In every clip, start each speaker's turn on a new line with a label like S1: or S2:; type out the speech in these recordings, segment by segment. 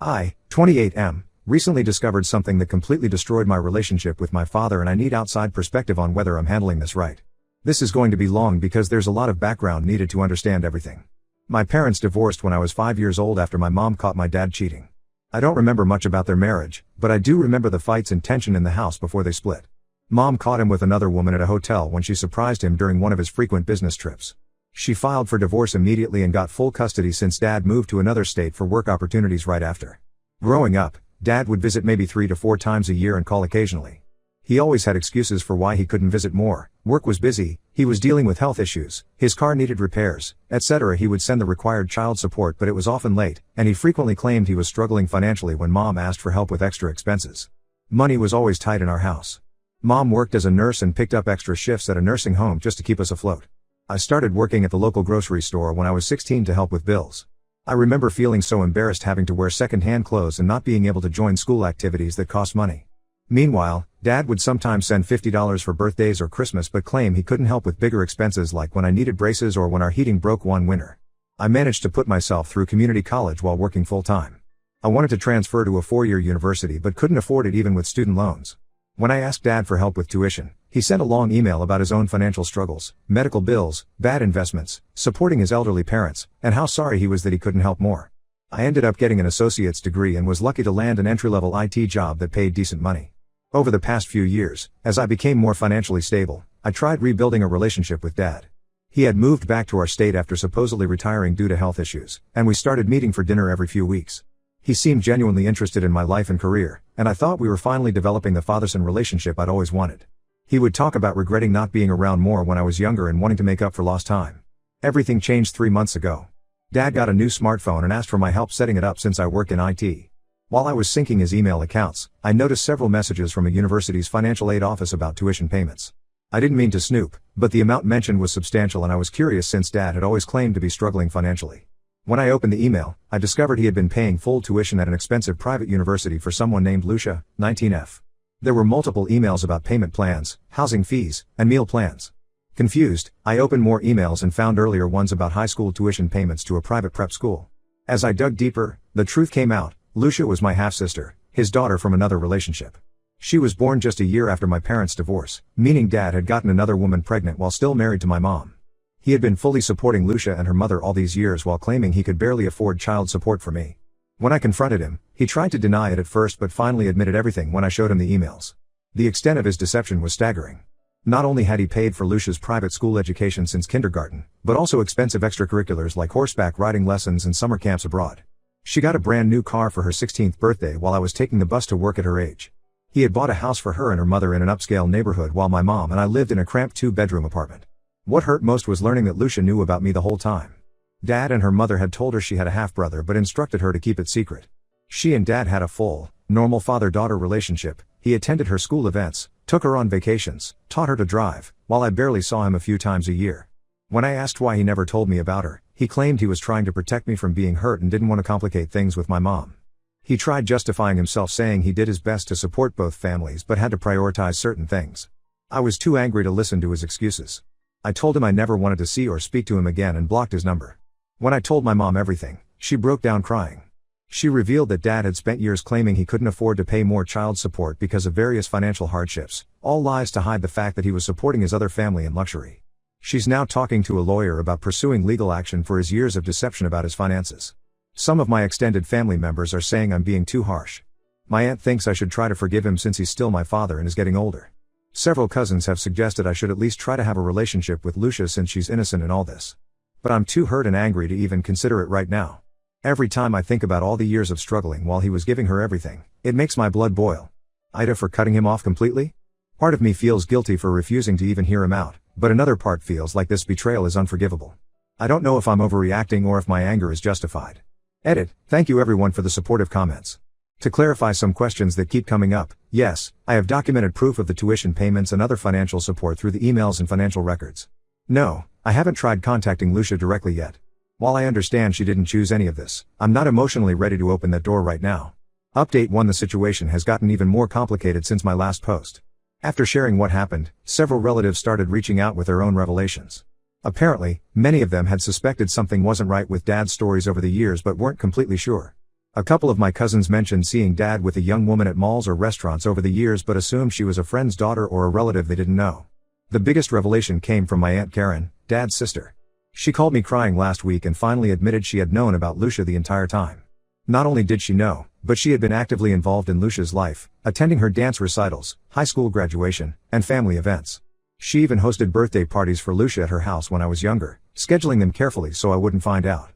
S1: I, 28M, recently discovered something that completely destroyed my relationship with my father, and I need outside perspective on whether I'm handling this right. This is going to be long because there's a lot of background needed to understand everything. My parents divorced when I was 5 years old after my mom caught my dad cheating. I don't remember much about their marriage, but I do remember the fights and tension in the house before they split. Mom caught him with another woman at a hotel when she surprised him during one of his frequent business trips. She filed for divorce immediately and got full custody since Dad moved to another state for work opportunities right after. Growing up, Dad would visit maybe 3 to 4 times a year and call occasionally. He always had excuses for why he couldn't visit more. Work was busy, he was dealing with health issues, his car needed repairs, etc. He would send the required child support, but it was often late, and he frequently claimed he was struggling financially when Mom asked for help with extra expenses. Money was always tight in our house. Mom worked as a nurse and picked up extra shifts at a nursing home just to keep us afloat. I started working at the local grocery store when I was 16 to help with bills. I remember feeling so embarrassed having to wear second-hand clothes and not being able to join school activities that cost money. Meanwhile, Dad would sometimes send $50 for birthdays or Christmas but claim he couldn't help with bigger expenses like when I needed braces or when our heating broke one winter. I managed to put myself through community college while working full-time. I wanted to transfer to a 4-year university but couldn't afford it even with student loans. When I asked Dad for help with tuition, he sent a long email about his own financial struggles, medical bills, bad investments, supporting his elderly parents, and how sorry he was that he couldn't help more. I ended up getting an associate's degree and was lucky to land an entry-level IT job that paid decent money. Over the past few years, as I became more financially stable, I tried rebuilding a relationship with Dad. He had moved back to our state after supposedly retiring due to health issues, and we started meeting for dinner every few weeks. He seemed genuinely interested in my life and career, and I thought we were finally developing the father-son relationship I'd always wanted. He would talk about regretting not being around more when I was younger and wanting to make up for lost time. Everything changed 3 months ago. Dad got a new smartphone and asked for my help setting it up since I work in IT. While I was syncing his email accounts, I noticed several messages from a university's financial aid office about tuition payments. I didn't mean to snoop, but the amount mentioned was substantial and I was curious since Dad had always claimed to be struggling financially. When I opened the email, I discovered he had been paying full tuition at an expensive private university for someone named Lucia, 19F. There were multiple emails about payment plans, housing fees, and meal plans. Confused, I opened more emails and found earlier ones about high school tuition payments to a private prep school. As I dug deeper, the truth came out. Lucia was my half-sister, his daughter from another relationship. She was born just a year after my parents' divorce, meaning Dad had gotten another woman pregnant while still married to my mom. He had been fully supporting Lucia and her mother all these years while claiming he could barely afford child support for me. When I confronted him, he tried to deny it at first but finally admitted everything when I showed him the emails. The extent of his deception was staggering. Not only had he paid for Lucia's private school education since kindergarten, but also expensive extracurriculars like horseback riding lessons and summer camps abroad. She got a brand new car for her 16th birthday while I was taking the bus to work at her age. He had bought a house for her and her mother in an upscale neighborhood while my mom and I lived in a cramped 2-bedroom apartment. What hurt most was learning that Lucia knew about me the whole time. Dad and her mother had told her she had a half-brother but instructed her to keep it secret. She and Dad had a full, normal father-daughter relationship. He attended her school events, took her on vacations, taught her to drive, while I barely saw him a few times a year. When I asked why he never told me about her, he claimed he was trying to protect me from being hurt and didn't want to complicate things with my mom. He tried justifying himself saying he did his best to support both families but had to prioritize certain things. I was too angry to listen to his excuses. I told him I never wanted to see or speak to him again and blocked his number. When I told my mom everything, she broke down crying. She revealed that Dad had spent years claiming he couldn't afford to pay more child support because of various financial hardships, all lies to hide the fact that he was supporting his other family in luxury. She's now talking to a lawyer about pursuing legal action for his years of deception about his finances. Some of my extended family members are saying I'm being too harsh. My aunt thinks I should try to forgive him since he's still my father and is getting older. Several cousins have suggested I should at least try to have a relationship with Lucia since she's innocent in all this. But I'm too hurt and angry to even consider it right now. Every time I think about all the years of struggling while he was giving her everything, it makes my blood boil. Ida for cutting him off completely? Part of me feels guilty for refusing to even hear him out, but another part feels like this betrayal is unforgivable. I don't know if I'm overreacting or if my anger is justified. Edit. Thank you everyone for the supportive comments. To clarify some questions that keep coming up, yes, I have documented proof of the tuition payments and other financial support through the emails and financial records. No, I haven't tried contacting Lucia directly yet. While I understand she didn't choose any of this, I'm not emotionally ready to open that door right now. Update 1: The situation has gotten even more complicated since my last post. After sharing what happened, several relatives started reaching out with their own revelations. Apparently, many of them had suspected something wasn't right with Dad's stories over the years but weren't completely sure. A couple of my cousins mentioned seeing Dad with a young woman at malls or restaurants over the years but assumed she was a friend's daughter or a relative they didn't know. The biggest revelation came from my Aunt Karen, Dad's sister. She called me crying last week and finally admitted she had known about Lucia the entire time. Not only did she know, but she had been actively involved in Lucia's life, attending her dance recitals, high school graduation, and family events. She even hosted birthday parties for Lucia at her house when I was younger, scheduling them carefully so I wouldn't find out.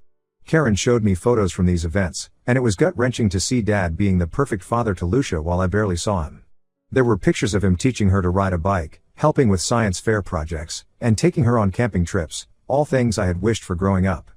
S1: Karen showed me photos from these events, and it was gut-wrenching to see Dad being the perfect father to Lucia while I barely saw him. There were pictures of him teaching her to ride a bike, helping with science fair projects, and taking her on camping trips, all things I had wished for growing up.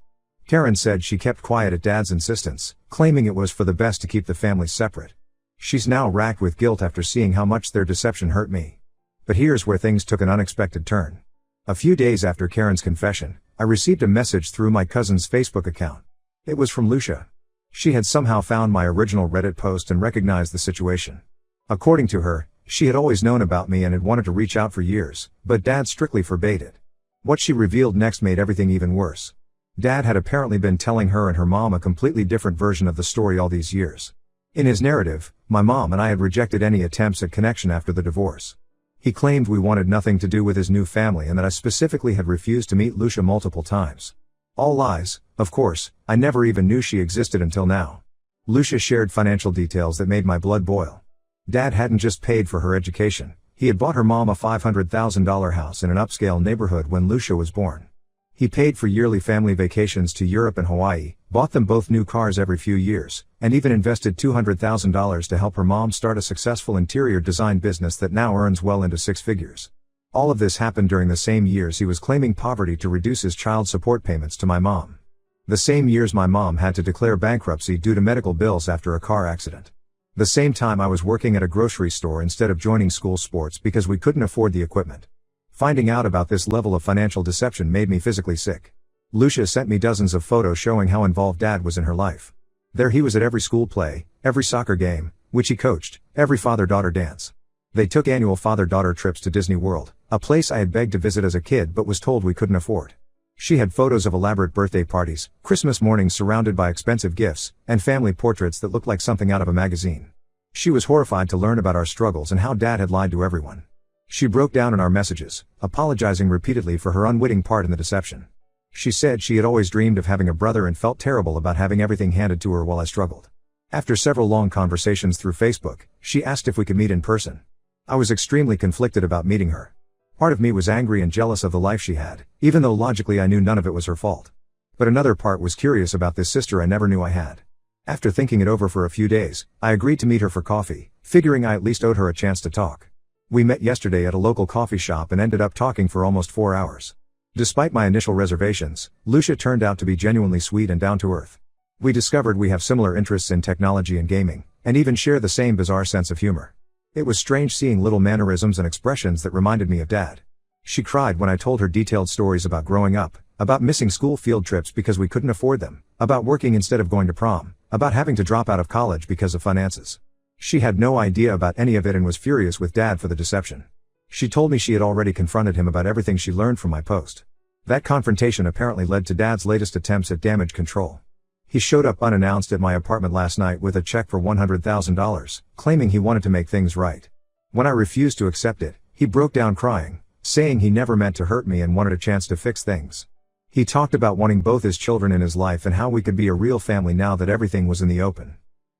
S1: Karen said she kept quiet at Dad's insistence, claiming it was for the best to keep the family separate. She's now racked with guilt after seeing how much their deception hurt me. But here's where things took an unexpected turn. A few days after Karen's confession, I received a message through my cousin's Facebook account. It was from Lucia. She had somehow found my original Reddit post and recognized the situation. According to her, she had always known about me and had wanted to reach out for years, but Dad strictly forbade it. What she revealed next made everything even worse. Dad had apparently been telling her and her mom a completely different version of the story all these years. In his narrative, my mom and I had rejected any attempts at connection after the divorce. He claimed we wanted nothing to do with his new family and that I specifically had refused to meet Lucia multiple times. All lies, of course. I never even knew she existed until now. Lucia shared financial details that made my blood boil. Dad hadn't just paid for her education, he had bought her mom a $500,000 house in an upscale neighborhood when Lucia was born. He paid for yearly family vacations to Europe and Hawaii, bought them both new cars every few years, and even invested $200,000 to help her mom start a successful interior design business that now earns well into six figures. All of this happened during the same years he was claiming poverty to reduce his child support payments to my mom. The same years my mom had to declare bankruptcy due to medical bills after a car accident. The same time I was working at a grocery store instead of joining school sports because we couldn't afford the equipment. Finding out about this level of financial deception made me physically sick. Lucia sent me dozens of photos showing how involved Dad was in her life. There he was at every school play, every soccer game, which he coached, every father-daughter dance. They took annual father-daughter trips to Disney World, a place I had begged to visit as a kid but was told we couldn't afford. She had photos of elaborate birthday parties, Christmas mornings surrounded by expensive gifts, and family portraits that looked like something out of a magazine. She was horrified to learn about our struggles and how Dad had lied to everyone. She broke down in our messages, apologizing repeatedly for her unwitting part in the deception. She said she had always dreamed of having a brother and felt terrible about having everything handed to her while I struggled. After several long conversations through Facebook, she asked if we could meet in person. I was extremely conflicted about meeting her. Part of me was angry and jealous of the life she had, even though logically I knew none of it was her fault. But another part was curious about this sister I never knew I had. After thinking it over for a few days, I agreed to meet her for coffee, figuring I at least owed her a chance to talk. We met yesterday at a local coffee shop and ended up talking for almost 4 hours. Despite my initial reservations, Lucia turned out to be genuinely sweet and down to earth. We discovered we have similar interests in technology and gaming, and even share the same bizarre sense of humor. It was strange seeing little mannerisms and expressions that reminded me of Dad. She cried when I told her detailed stories about growing up, about missing school field trips because we couldn't afford them, about working instead of going to prom, about having to drop out of college because of finances. She had no idea about any of it and was furious with Dad for the deception. She told me she had already confronted him about everything she learned from my post. That confrontation apparently led to Dad's latest attempts at damage control. He showed up unannounced at my apartment last night with a check for $100,000, claiming he wanted to make things right. When I refused to accept it, he broke down crying, saying he never meant to hurt me and wanted a chance to fix things. He talked about wanting both his children in his life and how we could be a real family now that everything was in the open.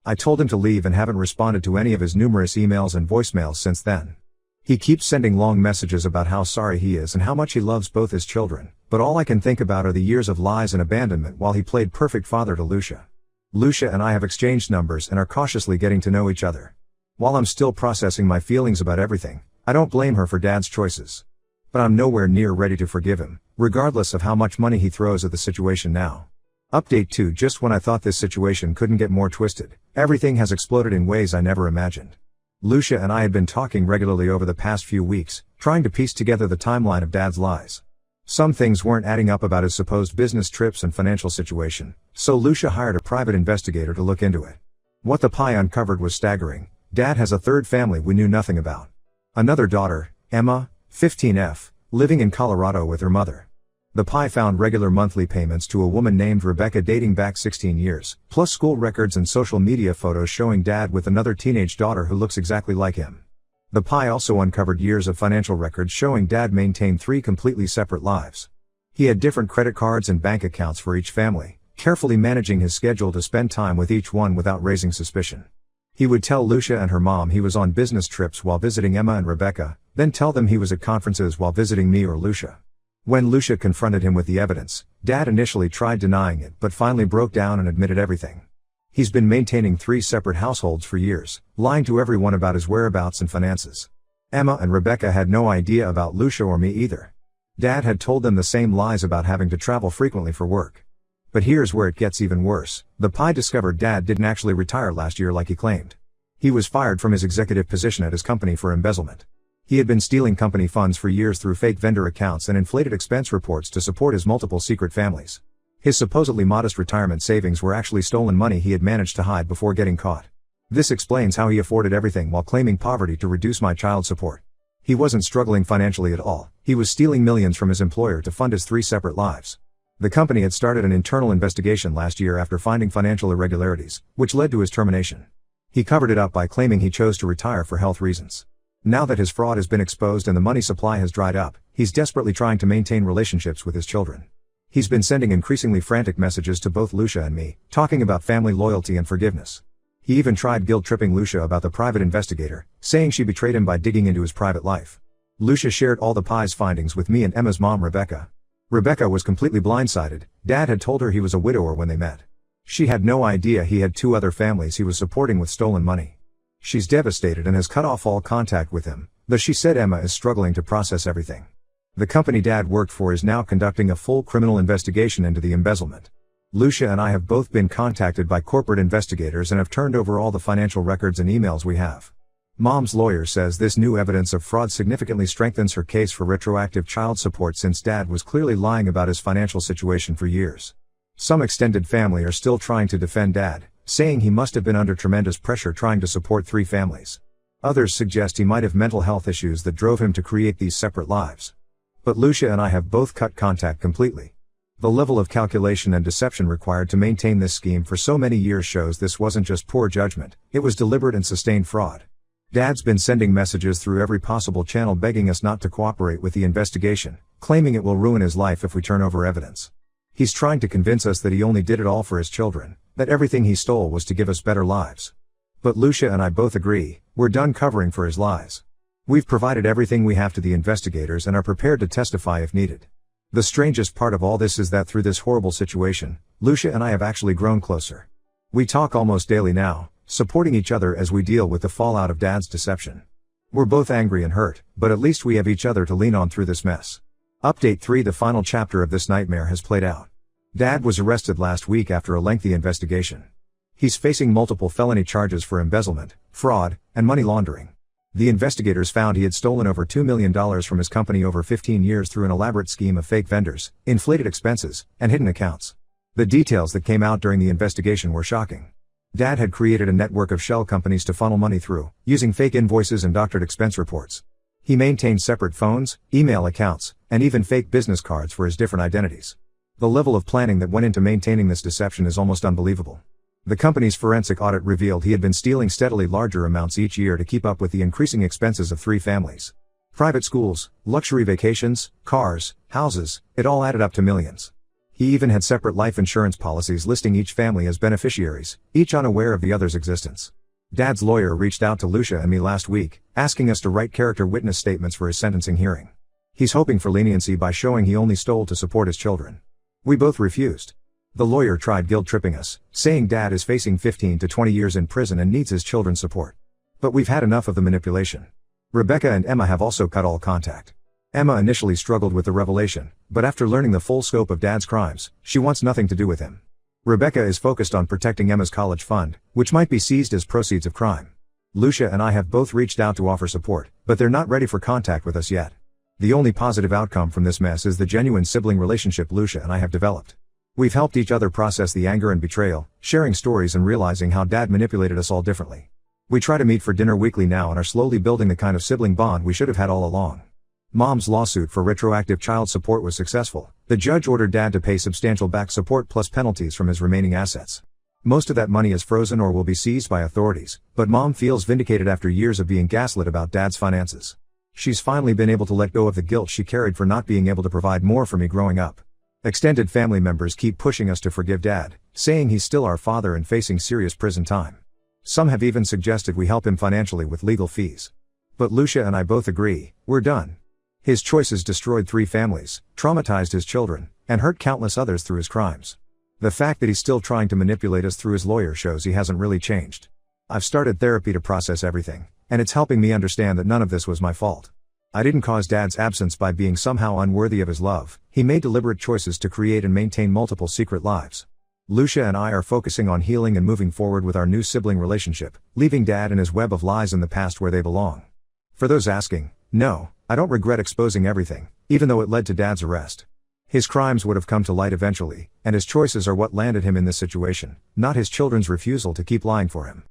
S1: I told him to leave and haven't responded to any of his numerous emails and voicemails since then. He keeps sending long messages about how sorry he is and how much he loves both his children, but all I can think about are the years of lies and abandonment while he played perfect father to Lucia. Lucia and I have exchanged numbers and are cautiously getting to know each other. While I'm still processing my feelings about everything, I don't blame her for Dad's choices. But I'm nowhere near ready to forgive him, regardless of how much money he throws at the situation now. Update 2: Just when I thought this situation couldn't get more twisted, everything has exploded in ways I never imagined. Lucia and I had been talking regularly over the past few weeks, trying to piece together the timeline of Dad's lies. Some things weren't adding up about his supposed business trips and financial situation, so Lucia hired a private investigator to look into it. What the pie uncovered was staggering. Dad has a third family we knew nothing about. Another daughter, Emma, 15F, living in Colorado with her mother. The PI found regular monthly payments to a woman named Rebecca dating back 16 years, plus school records and social media photos showing Dad with another teenage daughter who looks exactly like him. The PI also uncovered years of financial records showing Dad maintained 3 completely separate lives. He had different credit cards and bank accounts for each family, carefully managing his schedule to spend time with each one without raising suspicion. He would tell Lucia and her mom he was on business trips while visiting Emma and Rebecca, then tell them he was at conferences while visiting me or Lucia. When Lucia confronted him with the evidence, Dad initially tried denying it but finally broke down and admitted everything. He's been maintaining 3 separate households for years, lying to everyone about his whereabouts and finances. Emma and Rebecca had no idea about Lucia or me either. Dad had told them the same lies about having to travel frequently for work. But here's where it gets even worse. The PI discovered Dad didn't actually retire last year like he claimed. He was fired from his executive position at his company for embezzlement. He had been stealing company funds for years through fake vendor accounts and inflated expense reports to support his multiple secret families. His supposedly modest retirement savings were actually stolen money he had managed to hide before getting caught. This explains how he afforded everything while claiming poverty to reduce my child support. He wasn't struggling financially at all, he was stealing millions from his employer to fund his 3 separate lives. The company had started an internal investigation last year after finding financial irregularities, which led to his termination. He covered it up by claiming he chose to retire for health reasons. Now that his fraud has been exposed and the money supply has dried up, he's desperately trying to maintain relationships with his children. He's been sending increasingly frantic messages to both Lucia and me, talking about family loyalty and forgiveness. He even tried guilt-tripping Lucia about the private investigator, saying she betrayed him by digging into his private life. Lucia shared all the PI's findings with me and Emma's mom Rebecca. Rebecca was completely blindsided. Dad had told her he was a widower when they met. She had no idea he had 2 other families he was supporting with stolen money. She's devastated and has cut off all contact with him, though she said Emma is struggling to process everything. The company Dad worked for is now conducting a full criminal investigation into the embezzlement. Lucia and I have both been contacted by corporate investigators and have turned over all the financial records and emails we have. Mom's lawyer says this new evidence of fraud significantly strengthens her case for retroactive child support since Dad was clearly lying about his financial situation for years. Some extended family are still trying to defend Dad, saying he must have been under tremendous pressure trying to support 3 families. Others suggest he might have mental health issues that drove him to create these separate lives. But Lucia and I have both cut contact completely. The level of calculation and deception required to maintain this scheme for so many years shows this wasn't just poor judgment, it was deliberate and sustained fraud. Dad's been sending messages through every possible channel begging us not to cooperate with the investigation, claiming it will ruin his life if we turn over evidence. He's trying to convince us that he only did it all for his children, that everything he stole was to give us better lives. But Lucia and I both agree, we're done covering for his lies. We've provided everything we have to the investigators and are prepared to testify if needed. The strangest part of all this is that through this horrible situation, Lucia and I have actually grown closer. We talk almost daily now, supporting each other as we deal with the fallout of Dad's deception. We're both angry and hurt, but at least we have each other to lean on through this mess. Update 3: The final chapter of this nightmare has played out. Dad was arrested last week after a lengthy investigation. He's facing multiple felony charges for embezzlement, fraud, and money laundering. The investigators found he had stolen over $2 million from his company over 15 years through an elaborate scheme of fake vendors, inflated expenses, and hidden accounts. The details that came out during the investigation were shocking. Dad had created a network of shell companies to funnel money through, using fake invoices and doctored expense reports. He maintained separate phones, email accounts, and even fake business cards for his different identities. The level of planning that went into maintaining this deception is almost unbelievable. The company's forensic audit revealed he had been stealing steadily larger amounts each year to keep up with the increasing expenses of 3 families. Private schools, luxury vacations, cars, houses, it all added up to millions. He even had separate life insurance policies listing each family as beneficiaries, each unaware of the other's existence. Dad's lawyer reached out to Lucia and me last week, asking us to write character witness statements for his sentencing hearing. He's hoping for leniency by showing he only stole to support his children. We both refused. The lawyer tried guilt-tripping us, saying Dad is facing 15 to 20 years in prison and needs his children's support. But we've had enough of the manipulation. Rebecca and Emma have also cut all contact. Emma initially struggled with the revelation, but after learning the full scope of Dad's crimes, she wants nothing to do with him. Rebecca is focused on protecting Emma's college fund, which might be seized as proceeds of crime. Lucia and I have both reached out to offer support, but they're not ready for contact with us yet. The only positive outcome from this mess is the genuine sibling relationship Lucia and I have developed. We've helped each other process the anger and betrayal, sharing stories and realizing how Dad manipulated us all differently. We try to meet for dinner weekly now and are slowly building the kind of sibling bond we should have had all along. Mom's lawsuit for retroactive child support was successful, The judge ordered Dad to pay substantial back support plus penalties from his remaining assets. Most of that money is frozen or will be seized by authorities, but Mom feels vindicated after years of being gaslit about Dad's finances. She's finally been able to let go of the guilt she carried for not being able to provide more for me growing up. Extended family members keep pushing us to forgive Dad, saying he's still our father and facing serious prison time. Some have even suggested we help him financially with legal fees. But Lucia and I both agree, we're done. His choices destroyed 3 families, traumatized his children, and hurt countless others through his crimes. The fact that he's still trying to manipulate us through his lawyer shows he hasn't really changed. I've started therapy to process everything, and it's helping me understand that none of this was my fault. I didn't cause Dad's absence by being somehow unworthy of his love. He made deliberate choices to create and maintain multiple secret lives. Lucia and I are focusing on healing and moving forward with our new sibling relationship, leaving Dad and his web of lies in the past where they belong. For those asking, no, I don't regret exposing everything, even though it led to Dad's arrest. His crimes would have come to light eventually, and his choices are what landed him in this situation, not his children's refusal to keep lying for him.